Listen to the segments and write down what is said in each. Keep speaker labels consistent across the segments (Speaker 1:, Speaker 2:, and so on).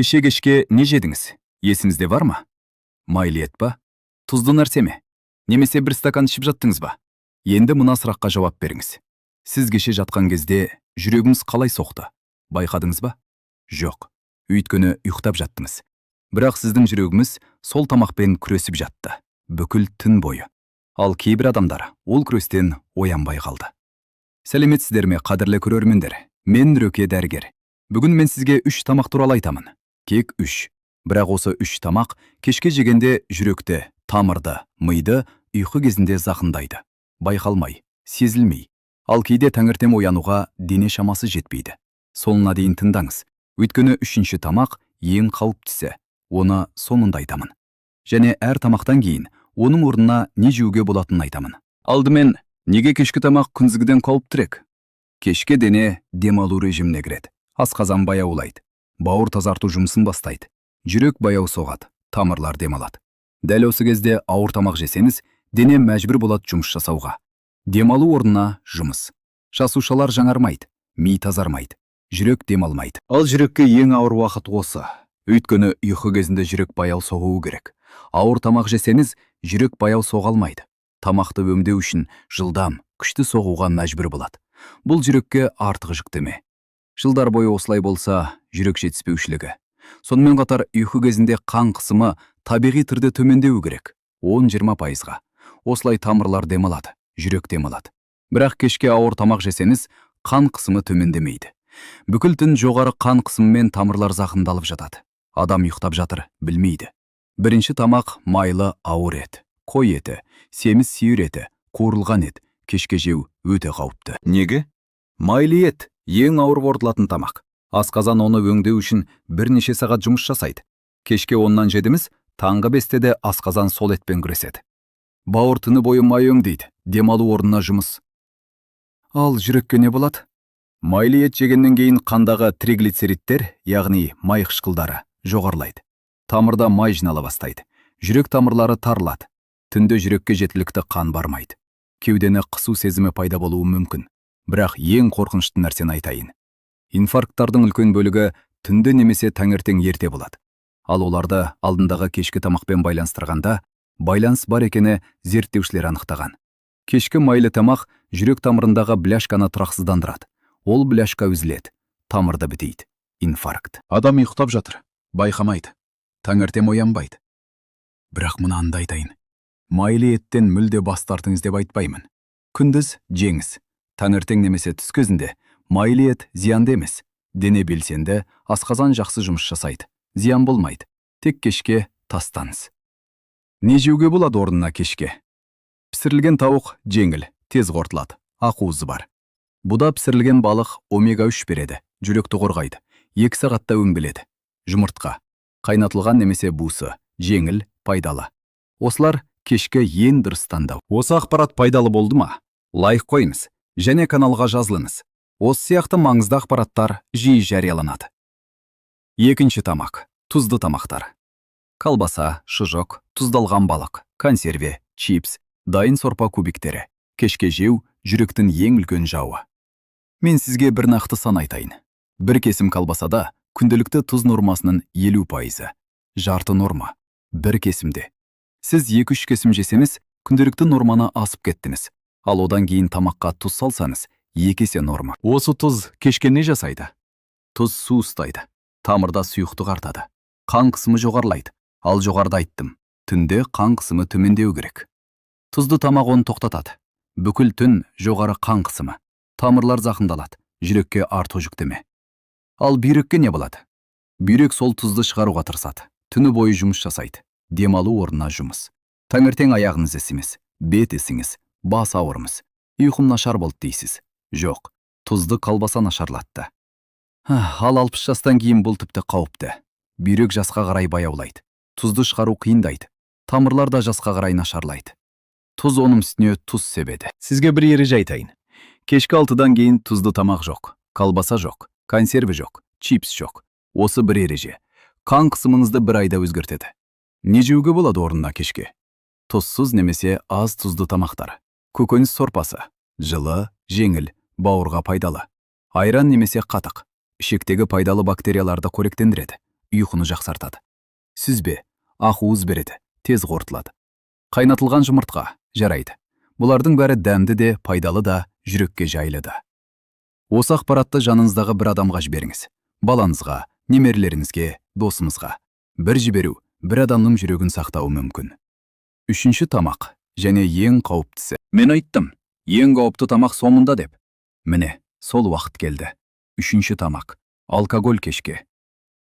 Speaker 1: Кеше кешке не жедіңіз? Есіңізде бар ма? Майлы ет па? Тұзды нәрсе ме? Немесе бір стакан ішіп жаттыңыз ба? Енді мына сұраққа жауап беріңіз. Сіз кеше жатқан кезде жүрегіңіз қалай соқты? Байқадыңыз ба? Жоқ. Өйткені ұйықтап жаттыңыз. Бірақ сіздің жүрегіңіз сол тамақпен күресіп жатты. Бүкіл түн бойы. Ал кейбір адамдар ол күрестен оянбай қалды. Сәлеметсіздер ме, қадірлі көрермендер? Мен Рөке дәрігер. Бүгін мен сізге 3 тамақ туралы айтамын. Тек 3. Бірақ осы 3 тамақ кешке жегенде жүректі, тамырды, миды ұйқы кезінде зақымдайды. Байқалмай, сезілмей. Ал кейде таңертең оянуға дене шамасы жетпейді. Соңына дейін тыңдаңыз. Өйткені 3-ші тамақ ең қауіптісі. Оны соңында айтамын. Және әр тамақтан кейін оның орнына не жеуге болатынын айтамын. Алдымен, неге кешкі тамақ күндізгіден қауіптірек? Кешке дене демалу режиміне кіреді. Асқазан баяулайды. Бауыр тазарту жұмысын бастайды. Жүрек баяу соғады, тамырлар демалады. Дәл осы кезде ауыр тамақ жесеңіз, дене мәжбүр болады жұмыс жасауға. Демалу орнына жұмыс. Жасушалар жаңармайды, ми тазармайды, жүрек демалмайды. Ал жүрекке ең ауыр уақыт осы. Өйткені ұйқы кезінде жүрек баяу соғуы керек. Ауыр тамақ жесеңіз, жүрек баяу соға алмайды. Тамақты өңдеу үшін жылдам, күшті соғуға мәжбүр болады. Бұл жүрекке артық жүктеме. Жылдар бойы осылай болса, жүрек жетіспеушілігі. Сонымен қатар ұйқы кезінде қан қысымы табиғи түрде төмендеуі керек. 10-20%-ға. Осылай тамырлар демалады, жүрек демалады. Бірақ кешке ауыр тамақ жесеңіз, қан қысымы төмендемейді. Бүкіл түн жоғары қан қысымымен тамырлар зақымдалып жатады. Адам ұйықтап жатыр, білмейді. Бірінші тамақ майлы ауыр ет, қой еті, семіз сиыр еті, қуырылған ет, кешке жеу өте қауіпті. Неге? Майлы ет ең ауыр қорытылатын тамақ. Асқазан оны өңдеу үшін бірнеше сағат жұмыс жасайды. Кешке оннан жедіміз, таңғы 5-те асқазан сол етпен күреседі. Бауыр түні бойы май өңдейді, демалу орнына жұмыс. Ал жүрекке не болады? Майлы ет жегеннен кейін қандағы триглицеридтер, яғни май қышқылдары, жоғарылайды. Тамырда май жинала бастайды. Жүрек тамырлары тарылады. Түнде жүрекке жеткілікті қан бармайды. Кеудені қысу сезімі пайда болуы мүмкін. Бірақ ең қорқынышты нәрсені айтайын. Инфаркттардың үлкен бөлігі түнде немесе таңертең ерте болады. Ал оларды алдындағы кешкі тамақпен байланыстырғанда, байланыс бар екені зерттеушілер анықтаған. Кешкі майлы тамақ жүрек тамырындағы бляшканы тұрақсыздандырады. Ол бляшка үзіледі, тамырды бітейді. Инфаркт. Адам ұйықтап жатыр, байқамайды. Таңертең оянбайды. Бірақ мынаны айтайын. Майлы еттен мүлде бас тартыңыз деп айтпаймын. Күндіз жеңіз. Таңертең немесе түс кезінде майлы ет зиянды емес. Дене белсенді, асқазан жақсы жұмыс жасайды. Зиян болмайды. Тек кешке тастаңыз. Не жеуге болады орнына кешке? Пісірілген тауық жеңіл, тез қорытылады, ақуызы бар. Бұда пісірілген балық омега-3 береді, жүректі қорғайды. 2 сағатта өңделеді. Жұмыртқа, қайнатылған немесе бусы, жеңіл, пайдалы. Осылар кешкі ең дұрыс таңдау. Осы ақпарат пайдалы болды ма? Лайк қойыңыз және каналға жазылыңыз. Осы сияқты маңызды ақпараттар жиі жарияланады. Екінші тамақ. Тұзды тамақтар. Колбаса, шұжық, тұздалған балық, консерве, чипс, дайын сорпа кубиктері. Кешке жеу жүректің ең үлкен жауы. Мен сізге бір нақты сан айтайын. Бір кесім колбасада күнделікті тұз нормасының 50%. Жарты норма. Бір кесімде. Сіз 2-3 кесім жесеңіз, күнделікті норманы асып кеттіңіз. Ал одан кейін тамаққа тұз салсаңыз, 2 есе норма. Осы тұз кешке не жасайды? Тұз су ұстайды. Тамырда сұйықтық артады. Қан қысымы жоғарылайды. Ал жоғарыда айттым, түнде қан қысымы төмендеу керек. Тұзды тамақ оны тоқтатады. Бүкіл түн жоғары қан қысымы. Тамырлар зақымдалады. Жүрекке артық жүктеме. Ал бүйрекке не болады? Бүйрек сол тұзды шығаруға тырысады. Түні бойы жұмыс жасайды. Демалу орнына жұмыс. Таңертең аяғыңыз ісіміз, бет ісіңіз, бас ауырымыз. Ұйқым нашар болды дейсіз. Жоқ, тұзды колбаса нашарлатты. Ал 60 жастан кейін бұл тіпті қауіпті. Бүйрек жасқа қарай баяулайды. Тұзды шығару қиындайды. Тамырлар да жасқа қарай нашарлайды. Тұз оның үстіне тұз себеді. Сізге бір ереже айтайын. Кешкі 6-дан кейін тұзды тамақ жоқ, колбаса жоқ, консерві жоқ, чипс жоқ. Осы бір ереже. Қан қысымыңызды бір айда өзгертеді. Не жеуге болады орнына кешке? Тұзсыз немесе аз тұзды тамақтар. Көкөніс сорпасы, жылы, жеңіл, бауырға пайдалы. Айран немесе қатық. Ішектегі пайдалы бактерияларды қоректендіреді. ұйқыны жақсартады. Сүзбе, ақуыз береді, тез қорытылады. Қайнатылған жұмыртқа жарайды. Бұлардың бәрі дәмді де, пайдалы да, жүрекке жайлы да. Осы ақпаратты жаныңыздағы бір адамға жіберіңіз. Балаңызға, немерелеріңізге, досыңызға. Бір жіберу, бір адамның жүрегін сақтауы мүмкін. Үшінші тамақ, және ең қауіптісі. Мен айттым, ең қауіпті тамақ соңында деп. Міне, сол уақыт келді. Үшінші тамақ, алкоголь кешке.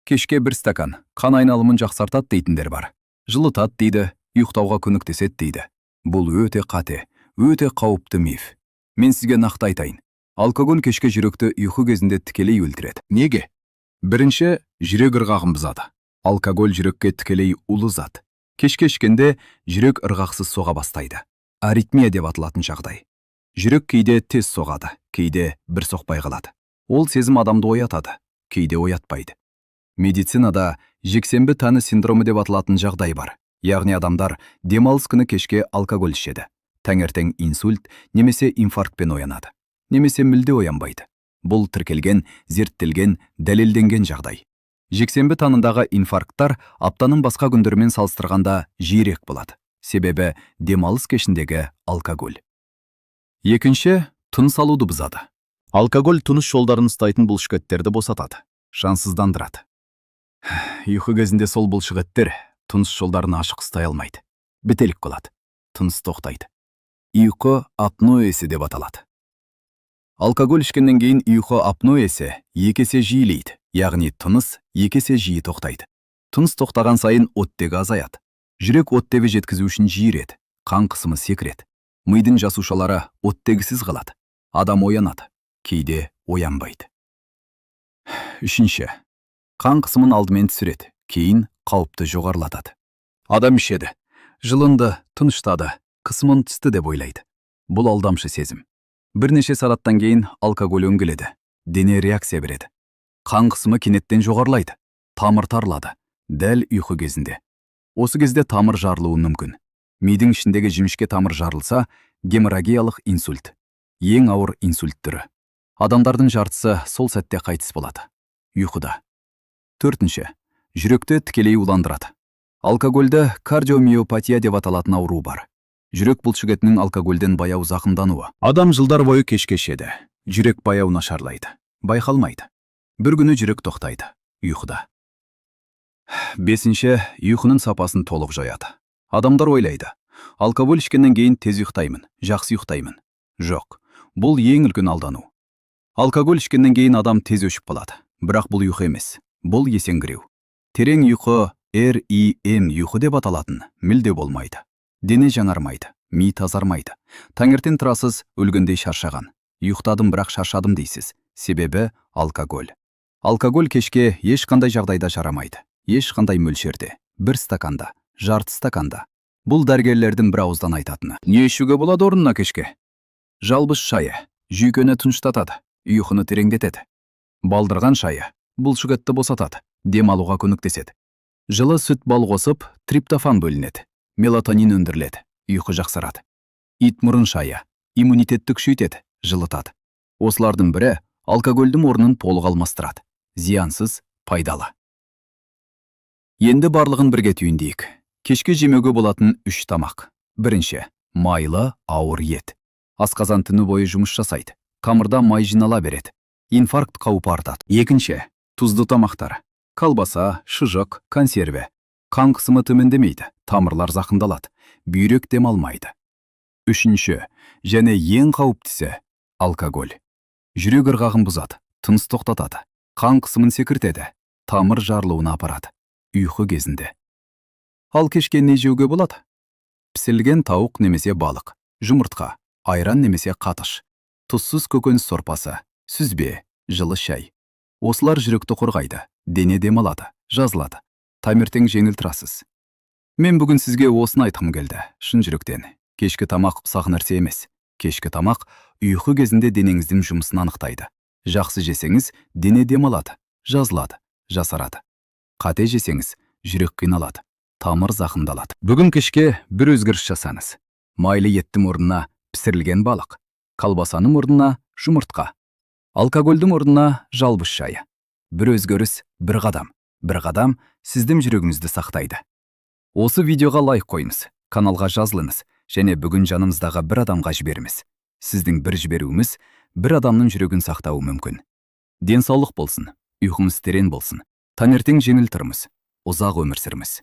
Speaker 1: Кешке бір стакан, қан айналымын жақсартады дейтіндер бар. Жылытады дейді, ұйықтауға көмектеседі дейді. Бұл өте қате, өте қауіпті миф. Мен сізге нақты айтайын. Алкоголь кешке жүректі ұйқы кезінде тікелей өлтіреді. Неге? Бірінші, жүрек ырғағын бұзады. Алкоголь жүрекке тікелей улы зат. Кешке ішкенде жүрек ырғақсыз соға бастайды. Аритмия деп аталатын жағдай. Жүрек кейде тез соғады, кейде бір соқпай қалады. Ол сезім адамды оятады, кейде оятпайды. Медицинада жексенбі тәні синдромы деп аталатын жағдай бар. Яғни адамдар демалыс күні кешке алкоголь ішеді. Таңертең инсульт немесе инфарктпен оянады. Немесе мүлде оянбайды. Бұл тіркелген, зерттелген, дәлелденген жағдай. Жексенбі таңындағы инфаркттар аптаның басқа күндерімен салыстырғанда жиірек болады. Себебі демалыс кешіндегі алкоголь. Екінші, тыныс алуды бұзады. Алкоголь тыныс жолдарын ұстайтын бұлшықеттерді босатады, жансыздандырады. Ұйқы кезінде сол бұлшықеттер тыныс жолдарын ашық ұстай алмайды. Бітеліп қалады, тыныс тоқтайды. Ұйқы апноэсі деп аталады. Алкоголь ішкеннен кейін ұйқы апноэсі екі есе жиілейді, яғни тыныс екі есе жиі тоқтайды. Тыныс тоқтаған сайын оттегі азаяды. Жүрек оттегі жеткізу үшін жиіреді, қан қысымы секіреді. Мидың жасушалары оттегісіз қалады. Адам оянады, кейде оянбайды. Үшінші, қан қысымын алдымен түсіреді, кейін қауіпті жоғарылатады. Адам ішеді, жылынды, тыныштады, қысымын түсті деп ойлайды. Бұл алдамшы сезім. Бірнеше сағаттан кейін алкоголь өңгіледі, дене реакция береді. Қан қысымы кенеттен жоғарылайды, тамыр тарлады, дәл ұйқы кезінде. Осы кезде тамыр жарылуы мүмкін. Мидың ішіндегі жіңішке тамыр жарылса, геморрагиялық инсульт. Ең ауыр инсульт түрі. Адамдардың жартысы сол сәтте қайтыс болады. Ұйқыда. Төртінші, жүректі тікелей уландырады. Алкогольді кардиомиопатия деп аталатын ауру бар. Жүрек бұлшықетінің алкогольден баяу зақымдануы. Адам жылдар бойы кешке ішеді. Жүрек баяу нашарлайды. Байқалмайды. Бір күні жүрек тоқтайды. Ұйқыда. Бесінші, ұйқының сапасын толық жояды. Адамдар ойлайды. Алкоголь ішкеннен кейін тез ұйықтаймын, жақсы ұйықтаймын. Жоқ, бұл ең үлкен алдану. Алкоголь ішкеннен кейін адам тез өшіп қалады. Бірақ бұл ұйқы емес. Бұл есеңгіреу. Терең ұйқы, REM ұйқы деп аталатын, мүлде болмайды. Дене жаңармайды, ми тазармайды. Таңертең тұрасыз, өлгендей шаршаған. Ұйықтадым, бірақ шаршадым дейсіз. Себебі алкоголь. Алкоголь кешке ешқандай жағдайда жарамайды. Ешқандай мөлшерде. Бір стаканда, жарты стаканда. Бұл дәрігерлердің бір ауыздан айтатыны. Не ішуге болады орнына кешке? Жалбыз шайы, жүйкені тыныштатады, ұйқыны тереңдетеді. Балдырған шайы, бұлшықетті босатады, дем алуға көмектеседі. Жылы сүт бал қосып, триптофан бөлінеді. Мелатонин өндіріледі, ұйқы жақсарады. Итмұрын шайы, иммунитетті күшейтеді, жылытады. Осылардың бірі алкогольдің орнын толық алмастырады. Зиянсыз, пайдалы. Енді барлығын бірге түйіндейік. Кешке жемеуге болатын 3 тамақ. Бірінші, майлы, ауыр ет. Асқазан түні бойы жұмыс жасайды. Қамырда май жинала береді. Инфаркт қаупі артады. Екінші, тұзды тамақтар. Колбаса, шұжық, консерве. Қан қысымы төмендемейді, тамырлар зақымдалады, бүйрек демалмайды. Үшінші, және ең қауіптісі – алкоголь. Жүрек ырғағын бұзады, тыныс тоқтатады, қан қысымын секіртеді, тамыр жарылуына апарады. Ұйқы кезінде. Ал кешке не жеуге болады? Пісілген тауық немесе балық, жұмыртқа, айран немесе қатыш, тұзсыз көкөніс сорпасы, сүзбе, жылы шай. Осылар жүректі қорғайды, дене демалады, жазылады. Таңертең жеңіл тұрасыз. Мен бүгін сізге осыны айтқым келді, шын жүректен. Кешкі тамақ ұсақ нәрсе емес. Кешкі тамақ ұйқы кезінде денеңіздің жұмысын анықтайды. Жақсы жесеңіз, дене демалады, жазылады, жасарады. Қате жесеңіз, жүрек қиналады, тамыр зақымдалады. Бүгін кешке бір өзгеріс жасаңыз. Майлы еттің орнына пісірілген балық, колбасаның орнына жұмыртқа, алкогольдің орнына жалбыз шайы. Бір өзгеріс, бір қадам. бір қадам сіздің жүрегіңізді сақтайды. Осы видеоға лайк қойыңыз, каналға жазылыңыз, және бүгін жанымыздағы бір адамға жіберіңіз. Сіздің бір жіберуіңіз бір адамның жүрегін сақтауы мүмкін. Денсаулық болсын, ұйқыңыз терең болсын, таңертең жеңіл тұрыңыз, ұзақ өмір сүріңіз.